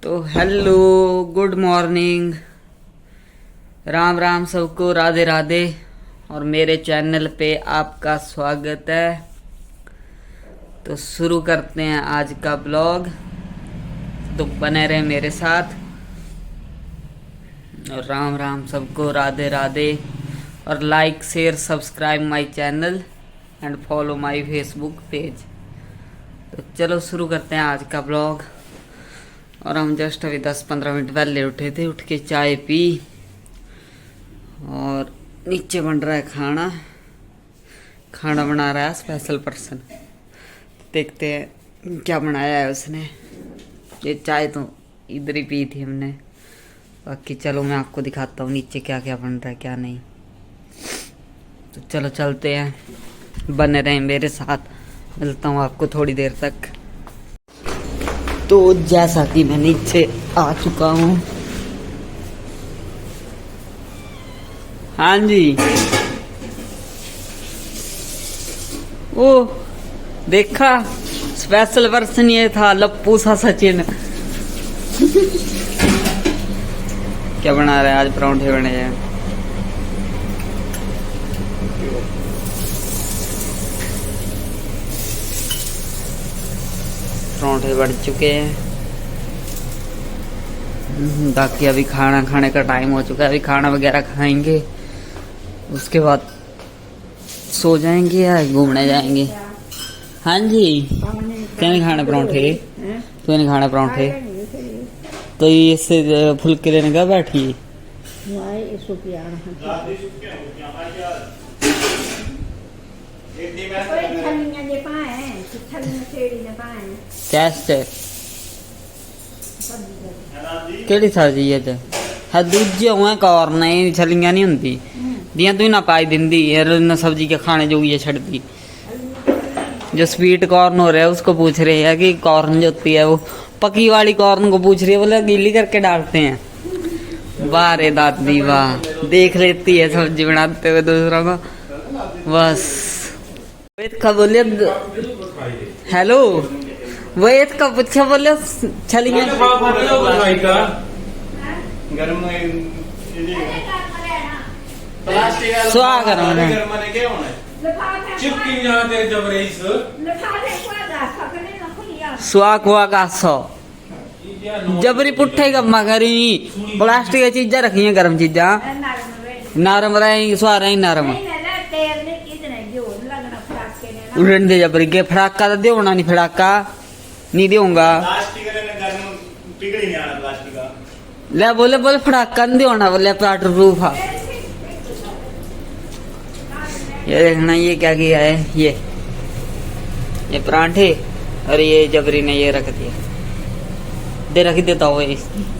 तो hello, good morning, Ram Ram सबको, राधे राधे। और मेरे चैनल पे आपका स्वागत है। तो शुरू करते हैं आज का ब्लॉग। तो बने रहे मेरे साथ। और राम राम सबको, राधे राधे। और like share subscribe my channel and follow my Facebook page. तो चलो शुरू करते हैं आज का ब्लॉग। और हम जस्ट अभी 10-15 मिनट पहले उठे थे। उठ के चाय पी और नीचे बन रहा है खाना बना रहा है स्पेशल पर्सन। देखते हैं क्या बनाया है उसने। ये चाय तो इधर ही पी थी हमने। बाकी चलो मैं आपको दिखाता हूँ नीचे क्या क्या बन रहा है क्या नहीं। तो चलो चलते हैं, बने रहें मेरे साथ। मिलता हूँ आपको थोड़ी देर तक। तो जैसा कि मैं नीचे आ चुका हूँ। हाँ जी, ओ देखा, स्पेशल पर्सन ये था, लप्पू सा सचिन। क्या बना रहा है आज? परांठे बने हैं। परांठे बढ़ चुके हैं। बाकी अभी खाना खाने का टाइम हो चुका है। अभी खाना वगैरह खाएंगे, उसके बाद सो जाएंगे या घूमने जाएंगे। हाँ जी, क्या खाना परांठे? तो नहीं खाना परांठे तो ये से फुलके लेने का बैठी। कैसे केड़ी सब्जी है? है दूजे हुए कौर नहीं, छलियां नहीं होंगी दियां तू ना पाई दिंदी ना सब्जी के खाने जो ये छड़ दी। जो स्वीट कॉर्न हो रहा है उसको पूछ रहे हैं कि कॉर्न जो होती है वो पकी वाली कॉर्न को पूछ रही है, बोले गीली करके डालते हैं। वाह रे दादी वाह, देख लेती है सब्जी बनाते हुए दूसरों को। बस का बोले हेलो, वही का पूछा बोले छलियां स्वाग स्वाग हुआ का सौ जबरी पुट्ठे कम्मा करी। प्लास्टिक की चीजा रखी गर्म चीजा नरम रही स्वाद रही नरम उड़न दे जबरी के फड़ाका तो देना नहीं, फड़ाका नहीं दूंगा। ले बोले बोले फड़ाका नहीं देना, बोले वाटर प्रूफ है। ये देखना ये क्या किया है, ये परांठे और ये जबरी ने ये रख दिया। दे रख देता हो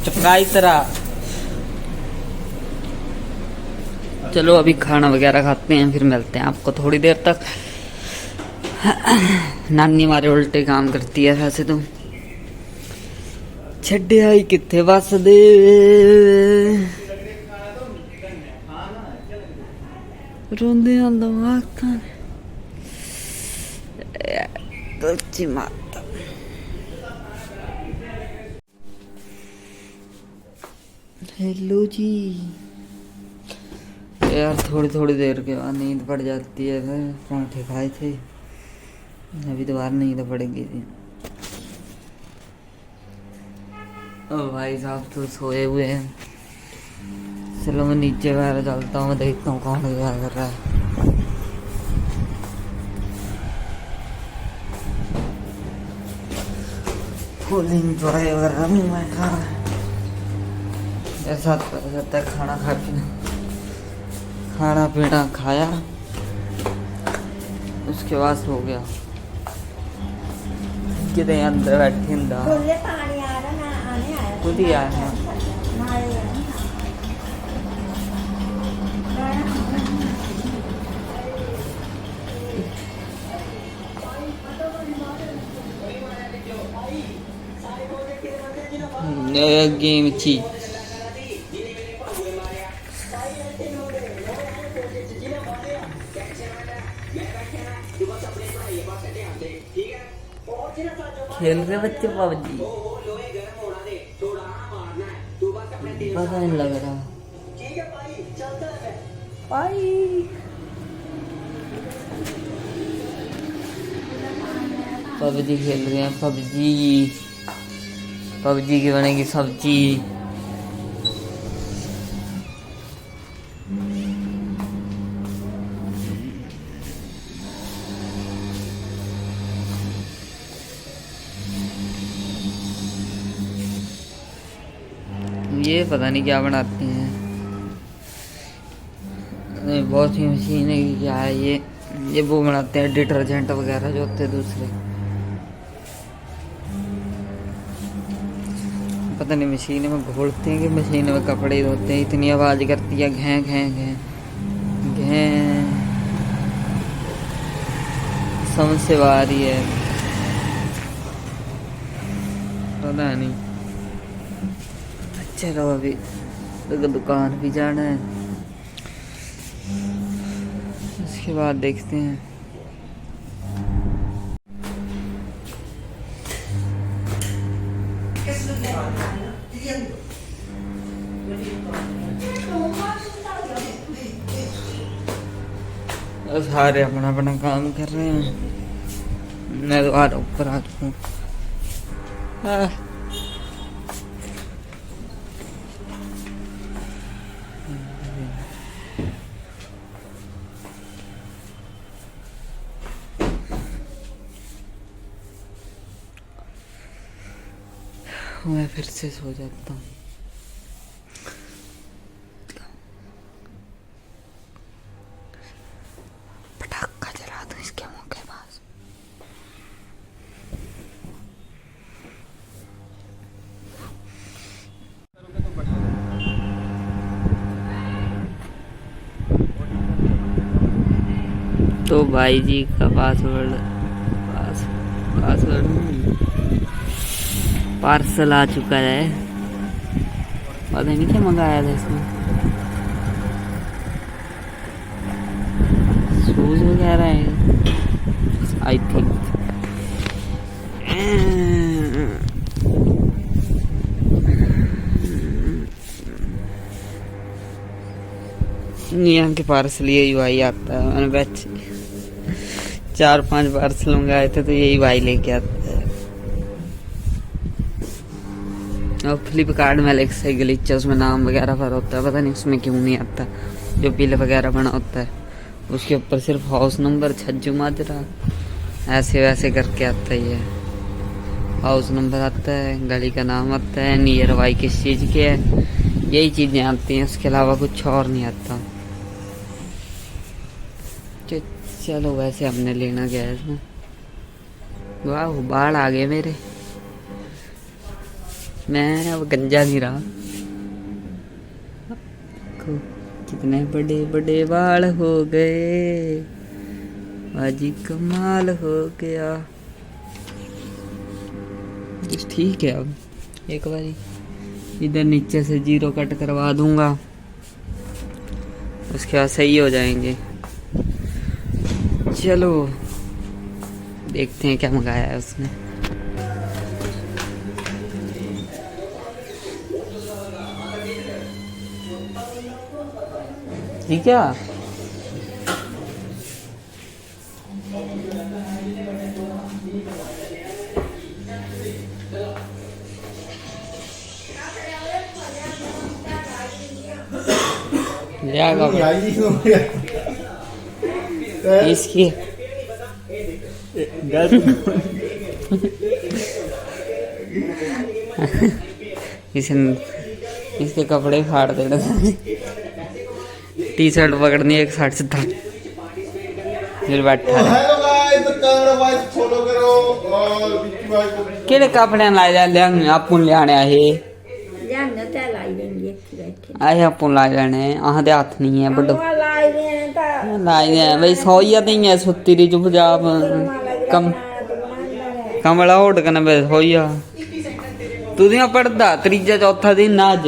चपका इस तरह। चलो अभी खाना वगैरह खाते हैं, फिर मिलते हैं आपको थोड़ी देर तक। नानी हमारे उल्टे काम करती है वैसे तो। छड्डे आई किथे बस दे रोंदे तुलसी माता। हेलो जी यार, थोड़ी देर के बाद नींद पड़ जाती है। पराठे खाए थे, अभी दोबारा नींद पड़ेगी थी। ओ भाई साहब तो सोए हुए हैं। चलो मैं नीचे वगैरह चलता हूँ, देखता हूँ कौन क्या कर रहा है। फुल इंजॉय वगैरह मैं खा रहा ऐसा तक खाना खाना पीना खाया, उसके बाद सो गया। कितने अंदर बैठी खुद ही आया है। गेम ची खेल रहे बच्चे पबजी। पता नहीं लग रहा भाई। पबजी खेल रहे हैं, पबजी पबजी की बनेगी सब्जी। ये पता नहीं क्या बनाते हैं, नहीं बहुत ही मशीन है कि क्या है ये वो बनाते हैं डिटर्जेंट वगैरह जो होते हैं दूसरे, पता नहीं मशीन में घोलते हैं कि मशीन में कपड़े धोते हैं। इतनी आवाज़ करती है, घें घें घें घें, समझ से बाहर ही है, पता नहीं। चलो अभी दुकान भी जाना है, उसके बाद देखते हैं। सारे अपना अपना काम कर रहे हैं, मैं तो आ रहा ऊपर आ चुका हूँ। मैं फिर से सो जाता हूँ। पटाखा जला दो इसके मुंह के पास। तो भाई जी का पासवर्ड पार्सल आ चुका है, पता नहीं क्या मंगाया था इसमें, शूज वगैरह है आई थिंक। यहाँ के पार्सल यही भाई आता है, मैंने 4-5 पार्सल मंगाए थे तो यही भाई लेके आता है। और फ्लिपकार्ट में अलग से ग्लिच है, उसमें नाम वगैरह भरा होता है, पता नहीं उसमें क्यों नहीं आता। जो बिल वगैरह बना होता है उसके ऊपर सिर्फ हाउस नंबर, छज्जू माजरा ऐसे वैसे करके आता है। ये हाउस नंबर आता है, गली का नाम आता है, नियर बाई किस चीज़ के है, यही चीज़ें आती हैं, उसके अलावा कुछ और नहीं आता। चलो वैसे हमने लेना गया है इसमें। वाह बाढ़ आ गए मेरे, मैं अब गंजा नहीं रहा। कितने बड़े बड़े बाल हो गए, आजी कमाल हो गया। ठीक है, अब एक बारी इधर नीचे से 0 कट करवा दूंगा, उसके बाद सही हो जाएंगे। चलो देखते हैं क्या मंगाया है उसने। ठीक है, इसकी इसके कपड़े फाड़ देना, टी शर्ट पकड़नी एक साइड से धड़ फिर बैठा केड़े कपड़े लाए जाते आपूं लियाने आए आपूं ला जाने अहां दे हाथ नहीं है बड्डो लाई दे भाई सोइया ते है सुत्ती दी चुपचाप कमला होट कने बे सोइया तू दियां पढ़दा त्रीजा चौथा दिन ना अज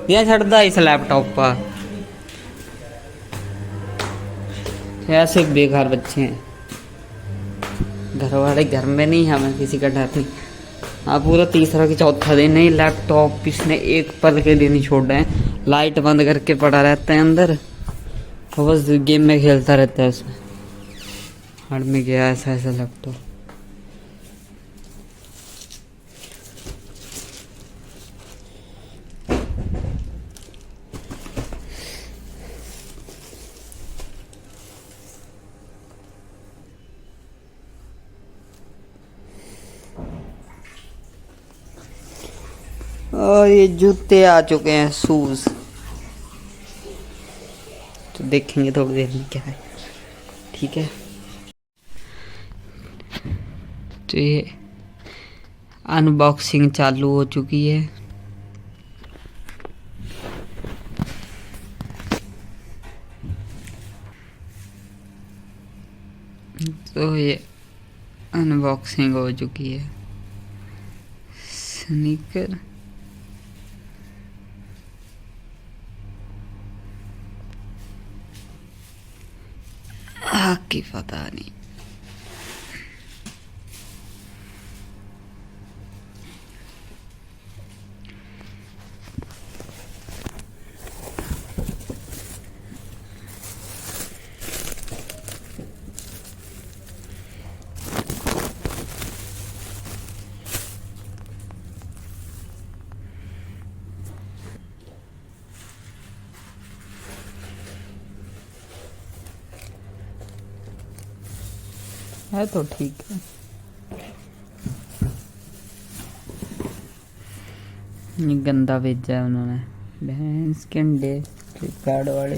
दियां छड़दा इस लैपटॉप पर। ऐसे बेकार बच्चे हैं, घर वाले घर में नहीं, हमें किसी का डर नहीं। हाँ पूरा तीसरा कि चौथा दिन है। लैपटॉप इसने एक पल के लिए नहीं छोड़ा है, लाइट बंद करके पड़ा रहता है अंदर और बस गेम में खेलता रहता है उसमें। हट में गया ऐसा ऐसा लैपटॉप। और ये जूते आ चुके हैं, शूज, तो देखेंगे थोड़ी देर में क्या है। ठीक है, तो ये अनबॉक्सिंग चालू हो चुकी है। तो ये अनबॉक्सिंग हो चुकी है स्नीकर। की पता नहीं। है तो ठीक है। ये गंदा भेजा है उन्होंने, भैंस के अंडे फ्लिपकार्ट वाले।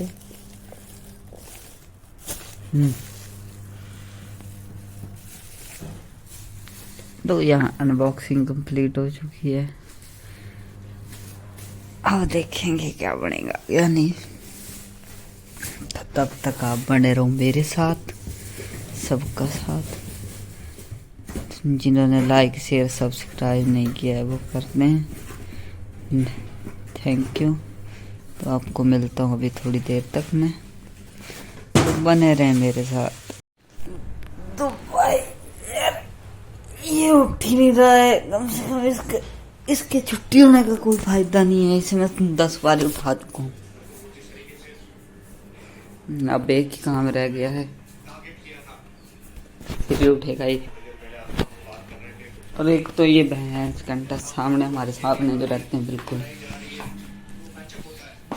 तो यहाँ अनबॉक्सिंग कंप्लीट हो चुकी है। अब देखेंगे क्या बनेगा या नहीं। तब तक आप बने रहो मेरे साथ, सबका साथ। जिन्होंने लाइक शेयर सब्सक्राइब नहीं किया है वो कर दें, थैंक यू। तो आपको मिलता हूँ अभी थोड़ी देर तक में, तो बने रहें मेरे साथ। तो भाई यार ये उठ ही नहीं रहा है, कम से कम इसके छुट्टी होने का कोई फायदा नहीं है। इसे मैं 10 बार उठा चुका हूँ, अब एक ही काम रह गया है, फिर भी उठेगा ही। और एक तो ये भैंस घंटा सामने हमारे सामने जो रहते हैं बिल्कुल,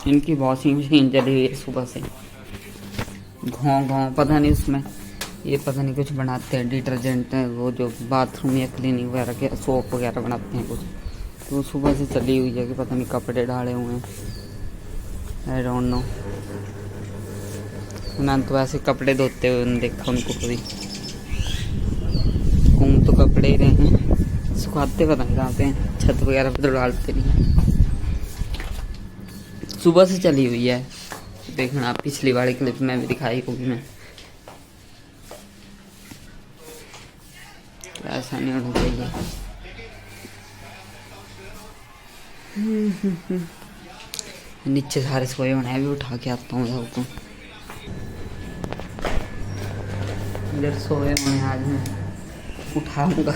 इनकी वॉशिंग मशीन चली हुई है सुबह से। घाव घाव पता नहीं उसमें, ये पता नहीं कुछ बनाते हैं डिटर्जेंट, वो जो बाथरूम या क्लीनिंग वगैरह के सोप वगैरह बनाते हैं कुछ, तो सुबह से चली हुई है कि पता नहीं कपड़े डाले हुए हैं, आई डोंट नो। मैंने तो ऐसे कपड़े धोते हुए नहीं देखा उनको कभी। घूम तो कपड़े ही रहे हैं, सुखाते पता नहीं कहाँ पे हैं, छत वगैरह पे तो डालते नहीं। सुबह से चली हुई है, देखना पिछली वाली क्लिप में भी दिखाई होगी मैं। ऐसा नहीं होना चाहिए। नीचे सारे सोए होने हैं, भी उठा के आता हूँ सबको। इधर सोए होने आज मैं उठाऊंगा।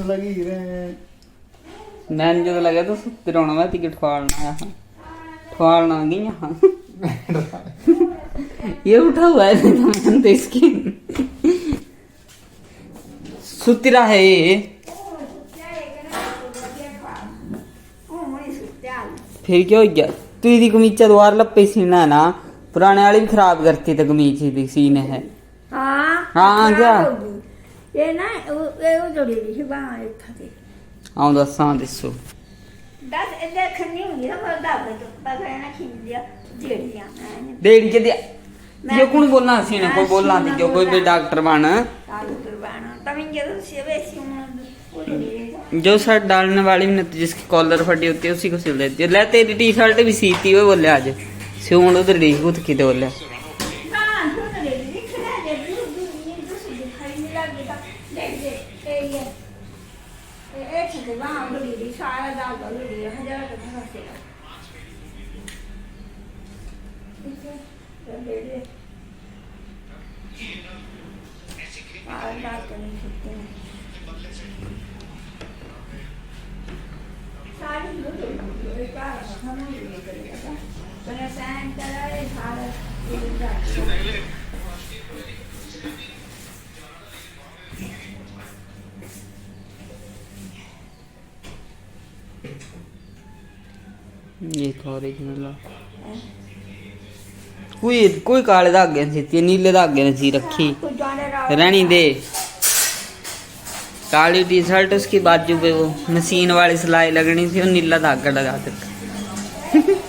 लगी रहे मैंने जो लगा तो सुते रहोना, मैं टिकट ठवालना ठवालना गई यहाँ। ये उठा हुआ है तो इसकी सुतरा है ये। फिर क्या हो गया, तू यदि कमीचा द्वार लपे सीना ना, पुराने वाली भी खराब करती थी कमीज यदि सीने है। हाँ क्या ये ना वो जोड़ी थी बाहर एक था। हाँ दसा दसो दस देखनी हुई ना, पर दादा तो बगैर खींच दिया जेड़ियां डेढ़ के दिया। ये कौन बोलना सीने को बोलना थी क्यों, कोई भी डॉक्टर बना जो शर्ट डालने वाली भी नहीं, जिसकी कॉलर फटी होती है उसी को सिल देती है। ले तेरी टी शर्ट भी सीती हुई बोले आज सिउण उधर डी कुछ की बोले लग गया देख दे ये ठीक है वहां बड़ी सारा दाल बड़ी हजार का फंसेगा दे दे और दाल तो नहीं सकते हैं सारी लोग एक बार हम नहीं करेगा तो सैन करे सारा ये तो ओरिजिनल है कोई काले धागे नहीं सी नीले धागे ने सी रखी रहनी दे काली टी शर्ट उसकी बाजू पे वो मशीन वाली सिलाई लगनी थी और नीला धागा लगा देता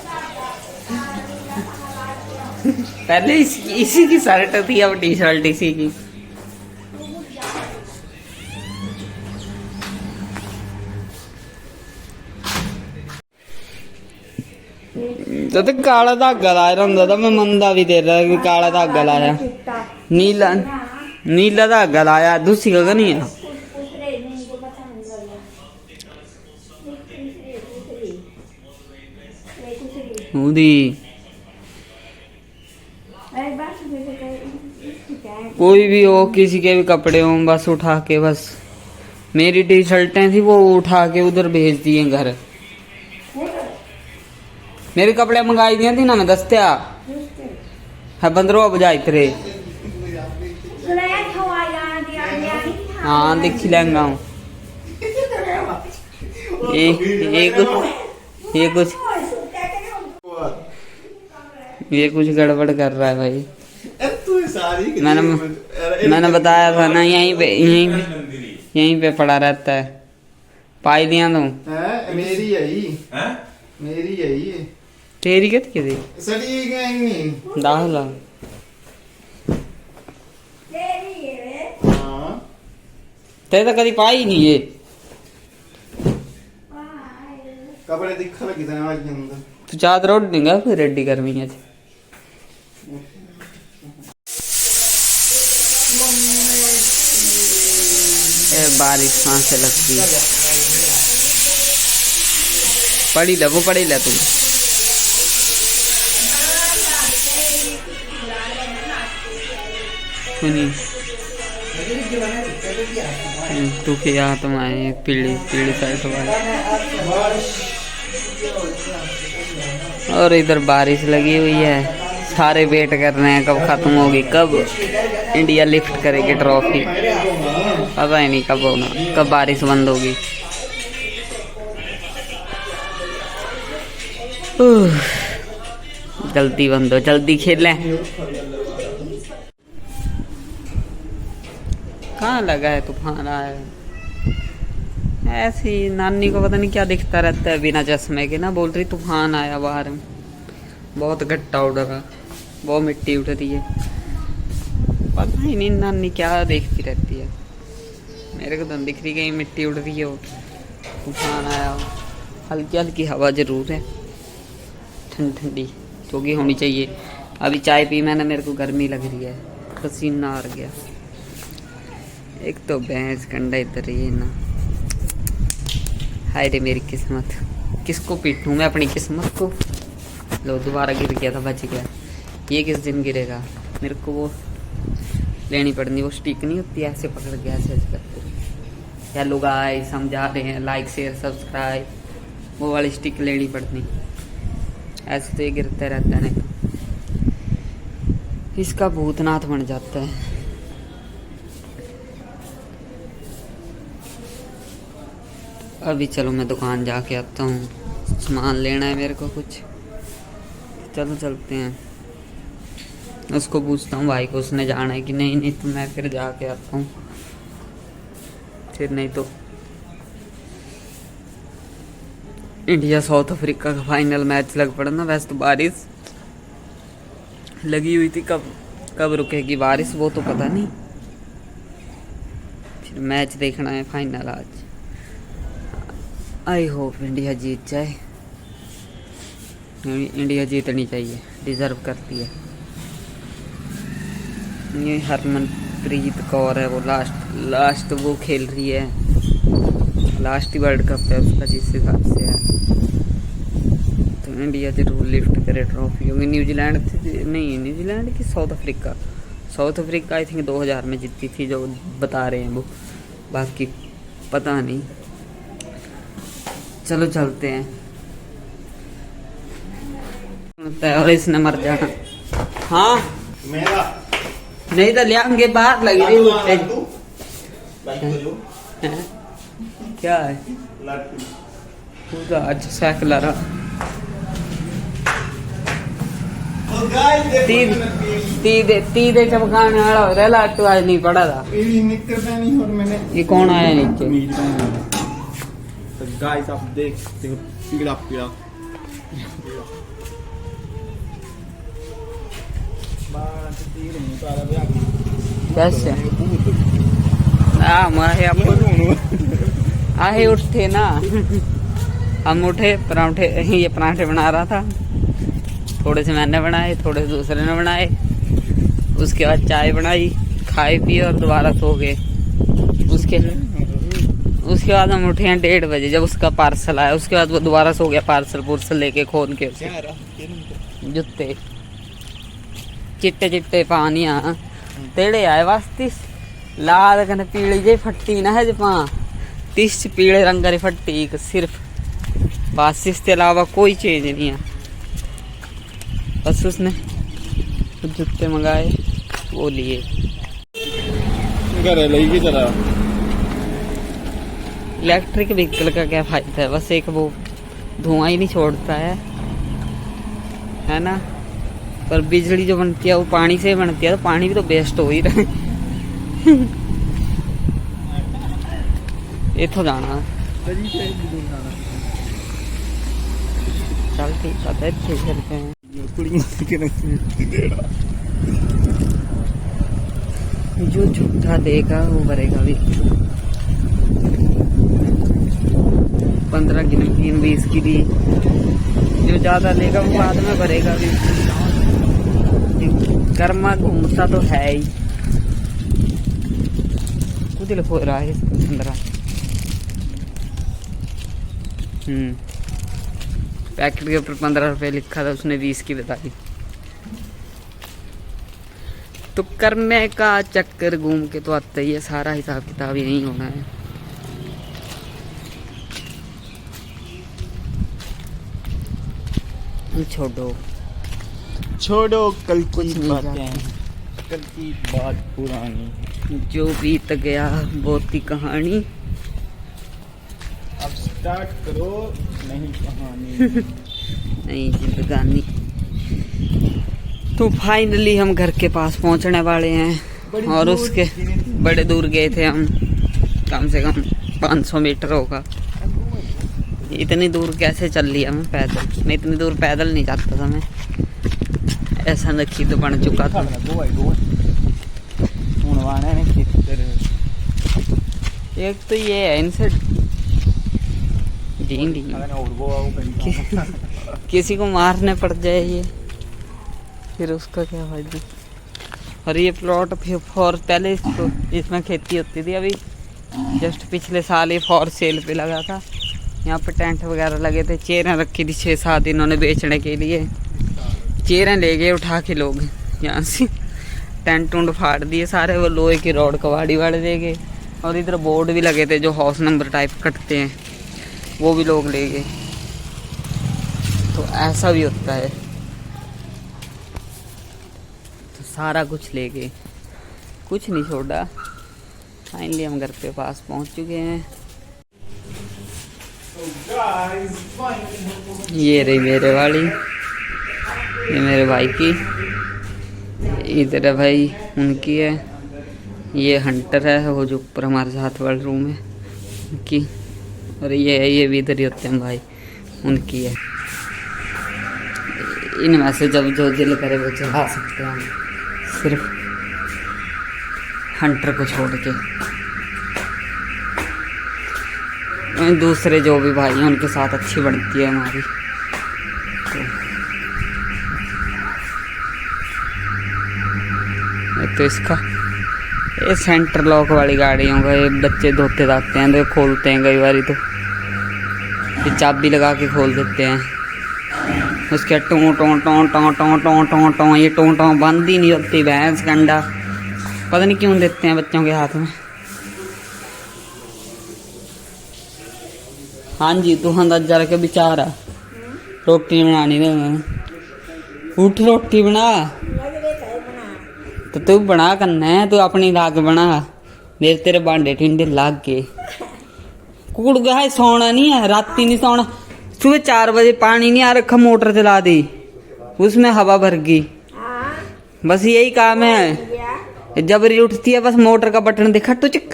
पहले इसी की शर्ट थी अब टी शर्ट इसी की तो काला धागा लाया होंगे तो मैं मंदा भी दे रहा कि काला धागा लाया नीला नीला धागा लाया दूसरी का नहीं है कोई भी हो किसी के भी कपड़े हो बस उठा के बस मेरी टी शर्टें थी वो उठा के उधर भेज दिए घर मेरे कपड़े मंगाई दिए थी ना मैं दस्तिया है 15 बजाई थे हाँ देखी लेंगा हूँ ये कुछ गड़बड़ कर रहा है भाई मैंने बताया था ना यहीं पे पड़ा रहता है पाई दिया तो मेरी है मेरी है ये तेरी कितनी थी सड़ी गई दाहला हां तेरे तो कभी पाई नहीं ये कपड़े दिखा लगी थे आज के अंदर तू चादर उड़ देगा फिर रेडी कर मी आज बारिश कहाँ से लगती है पढ़ी ले वो पढ़ी ले तू सुनी तू के यहाँ तुम आए पीली पीली साइड वाले और इधर बारिश लगी हुई है सारे वेट कर रहे हैं कब खत्म होगी कब इंडिया लिफ्ट करेगी ट्रॉफी पता ही नहीं कब होना कब बारिश बंद होगी जल्दी बंद हो जल्दी खेलें कहाँ लगा है तूफान आया है ऐसी नानी को पता नहीं क्या दिखता रहता है बिना चश्मे के ना बोल रही तूफान आया बाहर में बहुत गट्टा उड़ रहा बहुत मिट्टी उठ रही है पता ही नहीं नानी क्या देखती रहती है मेरे को तो दिख रही कहीं मिट्टी उड़ रही है वो तूफान आया हल्की हल्की हवा जरूर है ठंडी ठंडी जो कि होनी चाहिए अभी चाय पी मैंने मेरे को गर्मी लग रही है पसीना आ गया एक तो भैंस कंडा इधर ही है ना हाय रे मेरी किस्मत किसको पीटूं मैं अपनी किस्मत को लो दोबारा गिर गया था बच गया ये किस दिन गिरेगा मेरे को वो लेनी पड़नी वो स्टिक नहीं होती ऐसे पकड़ गया ऐसे करते हेलो गाइस समझा रहे हैं लाइक शेयर सब्सक्राइब वो वाली स्टिक लेनी पड़नी ऐसे तो ये गिरता रहता है नहीं इसका भूतनाथ बन जाता है अभी चलो मैं दुकान जाके आता हूँ सामान लेना है मेरे को कुछ चलो चलते हैं उसको पूछता हूँ भाई को उसने जाना है कि नहीं नहीं तो मैं फिर जाके आता हूँ फिर नहीं तो इंडिया साउथ अफ्रीका का फाइनल मैच लग पड़ा ना वैसे तो बारिश लगी हुई थी कब कब रुकेगी बारिश वो तो पता नहीं फिर मैच देखना है फाइनल आज आई होप इंडिया जीत जाए इंडिया जीतनी चाहिए डिजर्व करती है ये प्रीत कौर है वो लास्ट वो खेल रही है, लास्ट ही वर्ल्ड कप है उसका जिस हिसाब से है। तो इंडिया जरूर लिफ्ट करे ट्रॉफी, क्योंकि न्यूजीलैंड नहीं, न्यूजीलैंड की साउथ अफ्रीका आई थिंक 2000 में जीती थी जो बता रहे हैं वो, बाकी पता नहीं। चलो चलते हैं, और इसने मर जाना। हाँ मेरा नहीं तो लियांगे बाहर लगी रही उठे। हैं? क्या है पूरा आज साइकिल रहा तीदे चमकाने वाला हो रहा लाटू आज नहीं पड़ा था। निकलता नहीं और मैंने ये कौन आया नीचे? तो गाइस आप देख सकते हो पीला पीला कैसे माहे आहे उठे ना, हम उठे पराठे, ये पराठे बना रहा था, थोड़े से मैंने बनाए, थोड़े से दूसरे ने बनाए, उसके बाद चाय बनाई, खाए पिए और दोबारा सो गए। उसके बाद हम उठे हैं 1:30 बजे जब उसका पार्सल आया, उसके बाद वो दोबारा सो गया पार्सल लेके खोल के जूते चिट्टे चिट्टे पानिया तेड़े आए वास्ती लाल कने पीली जे फट्टी ना है पा 30 पीले रंग की फट्टी सिर्फ, बस इसके अलावा कोई चेंज नहीं है। बस उसने जूते मंगाए वो लिए। इलेक्ट्रिक व्हीकल का क्या फायदा है, बस एक वो धुआं ही नहीं छोड़ता है ना, पर बिजली जो बनती है वो पानी से बनती है, तो पानी भी तो वेस्ट हो ही रहा है। इथों जाना चल ठीक है, चलते हैं। जो झूठा देगा वो भरेगा भी। 15 की नमकीन 20 की दी, जो ज्यादा लेगा वो बाद में भरेगा भी। कर्मा घूमता तो है ही, खुद ही हो रहा है 15। पैकेट के ऊपर 15 रुपए लिखा था, उसने 20 की बताई। तो कर्मे का चक्कर घूम के तो आता ही है, सारा हिसाब किताब यही होना है। छोड़ो कल कुछ नहीं बातें, कल की बात पुरानी, जो बीत गया बहुत ही कहानी। अब स्टार्ट करो नहीं कहानी। नहीं जिंदगानी। तो फाइनली हम घर के पास पहुंचने वाले हैं, और उसके बड़े दूर गए थे हम, कम से कम 500 मीटर होगा। इतनी दूर कैसे चल लिया मैं पैदल, मैं इतनी दूर पैदल नहीं जाता था मैं, ऐसा नक्की तो बन चुका था। एक तो ये है इनसे किसी को मारने पड़ जाए ये, फिर उसका क्या फायदा। और ये प्लॉट फॉर पहले इसमें खेती होती थी, अभी जस्ट पिछले साल ये फॉर सेल पे लगा था। यहाँ पे टेंट वगैरह लगे थे, चेयरें रखी थी 6-7 इन्होंने बेचने के लिए। चेयरें ले गए उठा के लोग यहाँ से, टेंट उंड फाड़ दिए सारे, वो लोहे की रॉड कबाड़ी वाले ले गए। और इधर बोर्ड भी लगे थे जो हाउस नंबर टाइप कटते हैं, वो भी लोग ले गए। तो ऐसा भी होता है, तो सारा कुछ ले गए, कुछ नहीं छोड़ा। फाइनली हम घर के पास पहुंच चुके हैं। ये रही मेरे वाली, ये मेरे भाई की, इधर है भाई उनकी है, ये हंटर है वो जो ऊपर हमारे साथ वाले रूम है उनकी, और ये भी इधर ही होते हैं भाई, उनकी है। इनमें से जब जो दिल करे वो चला सकते हैं हम, सिर्फ हंटर को छोड़ के। दूसरे जो भी भाई हैं उनके साथ अच्छी बनती है हमारी। तो इसका ये सेंटर लॉक वाली गाड़ियों का ये बच्चे धोते धाते हैं तो खोलते हैं कई बार, तो ये चाबी लगा के खोल देते हैं। उसके टों टों टों टों टों टों टों टों, ये टों टों बंद ही नहीं होती। भैंस का अंडा पता नहीं क्यों देते हैं बच्चों के हाथ में। हाँ जी, तू अंदाजा रख विचार आ, रोटी बनानी दे, उठ रोटी बना। तो तू बना करना है, तू अपनी लाग बना, देर तेरे भांडे ठिंडे लाग के। कुड़ गया सोना नहीं है, राती नहीं सोना। सुबह 4 बजे पानी नहीं आ रखा, मोटर चला दी, उसमें हवा भर गई। बस यही काम है, जबरी उठती है बस मोटर का बटन देखा तो चिक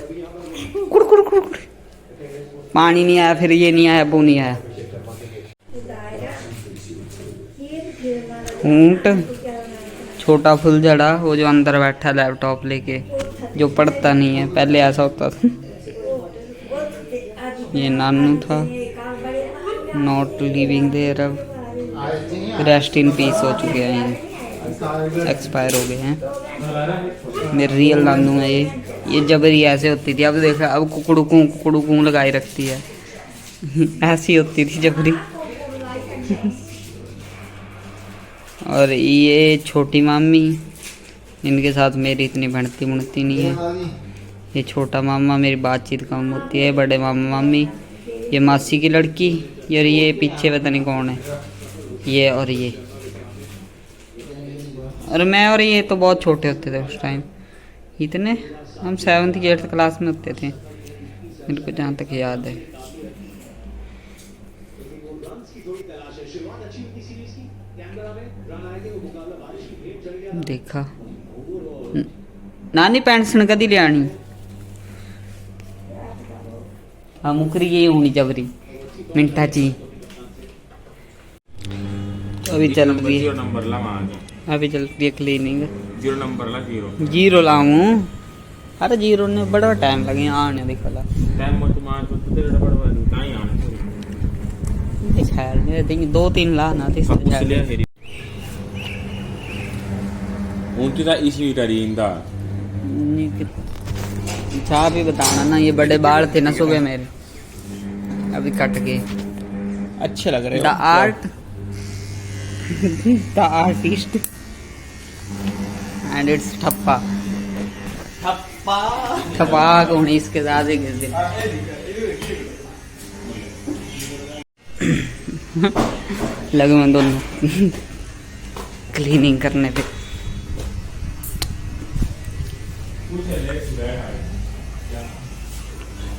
कुड़ कुड़ कुड़ कुड़, पानी नहीं आया, फिर ये नहीं आया, वो नहीं आया। ऊंट छोटा फुल जड़ा, वो जो अंदर बैठा लैपटॉप लेके, जो पढ़ता नहीं है, पहले ऐसा होता था। ये नानू था, नॉट लिविंग देयर, अब रेस्ट इन पीस हो चुके हैं, एक्सपायर हो गए हैं। मेरे रियल नानू है ये जबरी ऐसे होती थी। अब देखा, अब कुकड़ू लगाई रखती है, ऐसी होती थी जबरी। और ये छोटी मामी, इनके साथ मेरी इतनी बनती मुड़ती नहीं है। ये छोटा मामा, मेरी बातचीत कम होती है। बड़े मामा मामी, ये मासी की लड़की, और ये पीछे पता नहीं कौन है, ये और ये। और मैं और ये तो बहुत छोटे होते थे उस टाइम, इतने हम 7th की 8th क्लास में होते थे, मेरे को जहाँ तक याद है। देखा नानी पेंशन कदी लियानी, हाँ मुकरी ये होनी जबरी मिंटा ची। अभी चल रही है, अभी चल रही है क्लीनिंग। 0 नंबर ला, 0 लाऊं। अरे 0 ने बड़ा टाइम लगे आने दिखला, टाइम मत मार तो तेरे डबल वाली काई आने खैर मेरे दिन 2-3 ला ना थे सब कुछ ले हेरी उनकी का इसी करींदा। चाह भी बताना ना, ये बड़े बाल थे ना सुबह मेरे, अभी कट गए। अच्छे लग रहे the art the artist and it's ठप्पा। ठप्पा कौन है इसके साथ ही गिर दे। लगे मैं दोनों क्लीनिंग करने पे।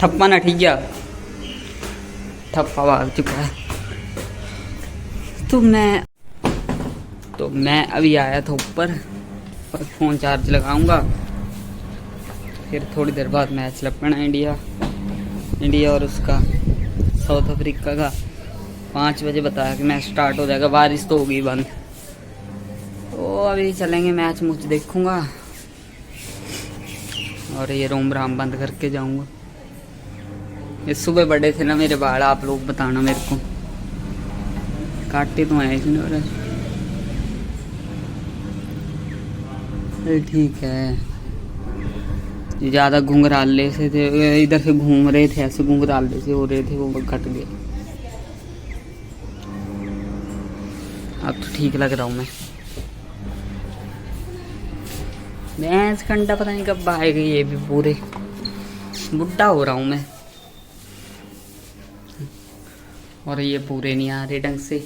ठप्पा ना ठीक है, ठप्पा भाग चुका है। तो मैं अभी आया था ऊपर और फ़ोन चार्ज लगाऊंगा, फिर थोड़ी देर बाद मैच लगना इंडिया और उसका साउथ अफ्रीका का। 5 बजे बताया कि मैच स्टार्ट हो जाएगा, बारिश तो होगी बंद। तो अभी चलेंगे, मैच मुझ देखूंगा और ये रोम राम बंद करके जाऊंगा। ये सुबह बड़े थे ना मेरे बाल, आप लोग बताना मेरे को, काटे तो आए थे। ठीक है, ज़्यादा घुंघराले से थे, इधर से घूम रहे थे, ऐसे घुंघराले से हो रहे थे, वो कट गए। अब तो ठीक लग रहा हूँ मैं। भैंस कंडा पता नहीं कब आएगा, ये भी पूरे बुढ़ा हो रहा हूँ मैं। और ये पूरे नहीं आ रहे ढंग से,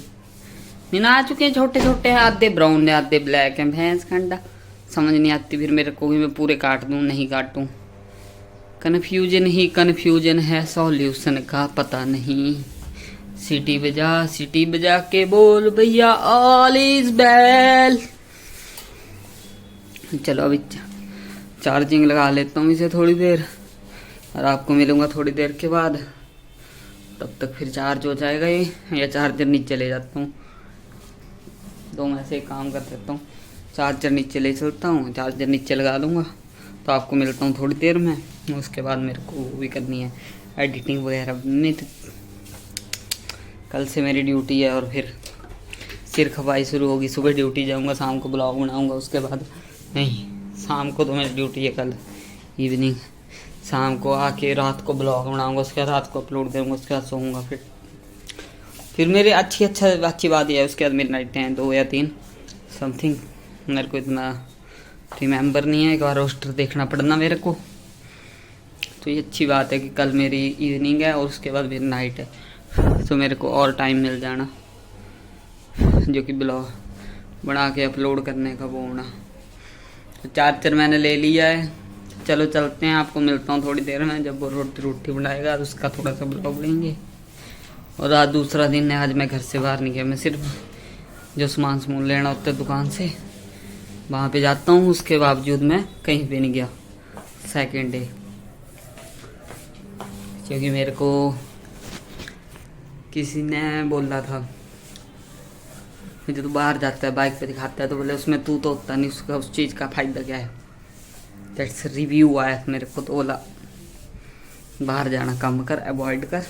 नहीं आ चुके हैं, छोटे छोटे हैं, आधे ब्राउन है आधे ब्लैक है। भैंस कंडा समझ नहीं आती फिर मेरे को, भी मैं पूरे काट दूँ नहीं काटूँ। कन्फ्यूजन ही कन्फ्यूजन है, सॉल्यूशन का पता नहीं। सिटी बजा के बोल भैया ऑल इज वेल। चलो अभी चार्जिंग लगा लेता हूँ इसे थोड़ी देर, और आपको मिलूंगा थोड़ी देर के बाद। तब तक फिर चार्ज हो जाएगा ये, या चार्जर नीचे ले जाता हूँ। दो में से एक काम कर देता हूँ, चार्जर नीचे ले चलता हूँ, चार्जर नीचे लगा लूँगा। तो आपको मिलता हूँ थोड़ी देर में। उसके बाद मेरे को वो भी करनी है एडिटिंग वगैरह। नहीं तो कल से मेरी ड्यूटी है और फिर सिर खपाई शुरू होगी। सुबह ड्यूटी जाऊँगा, शाम को ब्लॉग बनाऊँगा, उसके बाद नहीं, शाम को तो मेरी ड्यूटी है कल, इवनिंग शाम को आके रात को ब्लॉग बनाऊंगा, उसके बाद रात को अपलोड करूंगा, उसके बाद सोऊंगा। फिर मेरे अच्छी बात यह है, उसके बाद मेरे नाइट हैं 2 या 3 समथिंग, मेरे को इतना रिमेंबर नहीं है, एक बार रोस्टर देखना पड़ना मेरे को। तो ये अच्छी बात है कि कल मेरी इवनिंग है और उसके बाद मेरी नाइट है, तो मेरे को और टाइम मिल जाना जो कि ब्लॉग बना के अपलोड करने का वो होना। तो चार्जर मैंने ले लिया है, चलो चलते हैं, आपको मिलता हूँ थोड़ी देर में जब वो रोटी बनाएगा तो उसका थोड़ा सा ब्लॉग लेंगे। और आज दूसरा दिन है, आज मैं घर से बाहर नहीं गया, मैं सिर्फ जो सामान लेना होता है दुकान से वहाँ पे जाता हूँ, उसके बावजूद मैं कहीं पे नहीं गया सेकेंड डे, क्योंकि मेरे को किसी ने बोला था कि जो तू बाहर जाता है बाइक पे दिखाता है, तो बोले उसमें तू तो होता नहीं, उसका उस चीज़ का फ़ायदा क्या है। दैट्स रिव्यू आया मेरे को, तो बोला बाहर जाना कम कर, अवॉइड कर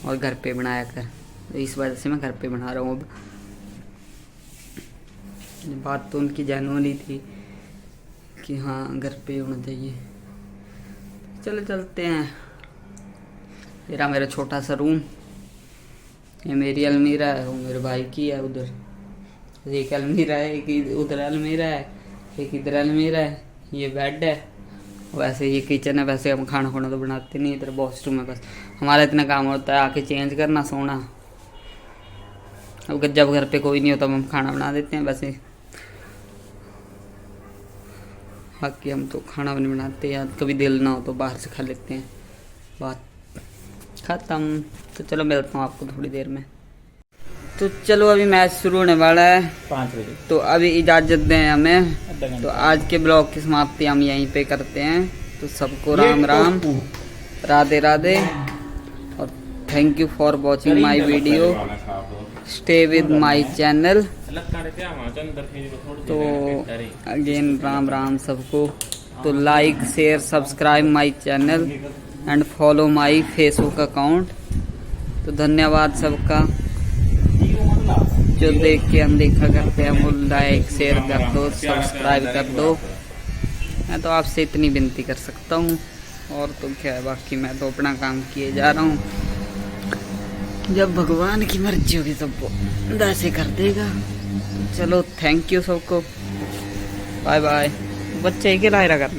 और घर पे बनाया कर। तो इस वजह से मैं घर पे बना रहा हूँ अब। बात तो उनकी जेन्युइन थी कि हाँ घर पे होना चाहिए। चलो चलते हैं। मेरा छोटा सा रूम, ये मेरी अलमीरा है, वो मेरे भाई की है, उधर एक अलमीरा है, एक उधर अलमीरा है, एक इधर अलमीरा है, ये बेड है। वैसे ये किचन है, वैसे हम खाना तो बनाते नहीं, इधर वॉशरूम है, बस हमारा इतना काम होता है आके चेंज करना, सोना। अब जब घर पे कोई नहीं होता हम खाना बना देते हैं, वैसे बाकी हम तो खाना भी नहीं बनाते, या कभी दिल ना हो तो बाहर से खा लेते हैं, बात खत्म। तो चलो मिलता हूँ आपको थोड़ी देर में। तो चलो अभी मैच शुरू होने वाला है 5 बजे, तो अभी इजाज़त दें हमें। तो आज के ब्लॉग की समाप्ति हम यहीं पे करते हैं। तो सबको राम राम, राधे राधे, और thank you for watching my video, stay with my channel. तो अगेन राम राम सबको। तो like share subscribe my channel and follow my Facebook account. तो धन्यवाद सबका जो देख के अनदेखा करते हैं, वो लाइक शेयर कर दो, सब्सक्राइब कर दो। मैं तो आपसे इतनी विनती कर सकता हूँ, और तो क्या है, बाकी मैं तो अपना काम किए जा रहा हूँ। जब भगवान की मर्जी होगी तब वो वैसे कर देगा। तो चलो थैंक यू सबको, बाय बाय। बच्चे ही लायरा करना।